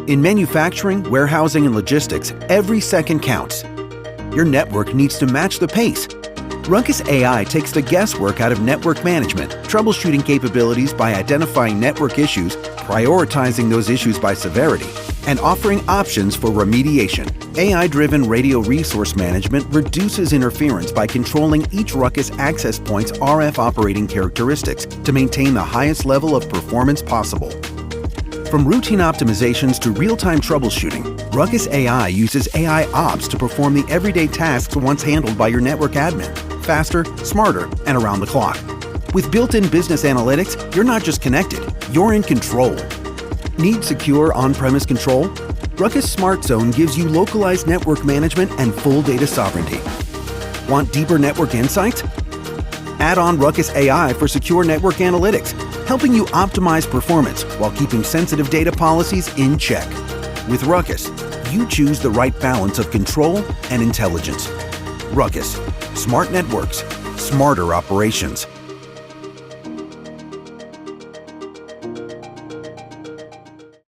In manufacturing, warehousing, and logistics, every second counts. Your network needs to match the pace. RUCKUS AI takes the guesswork out of network management, troubleshooting capabilities by identifying network issues, prioritizing those issues by severity, and offering options for remediation. AI-driven radio resource management reduces interference by controlling each RUCKUS access point's RF operating characteristics to maintain the highest level of performance possible. From routine optimizations to real-time troubleshooting, RUCKUS AI uses AI ops to perform the everyday tasks once handled by your network admin, faster, smarter, and around the clock. With built-in business analytics, you're not just connected, you're in control. Need secure on-premise control? RUCKUS Smart Zone gives you localized network management and full data sovereignty. Want deeper network insights? Add on RUCKUS AI for secure network analytics, helping you optimize performance while keeping sensitive data policies in check. With RUCKUS, you choose the right balance of control and intelligence. RUCKUS, smart networks, smarter operations.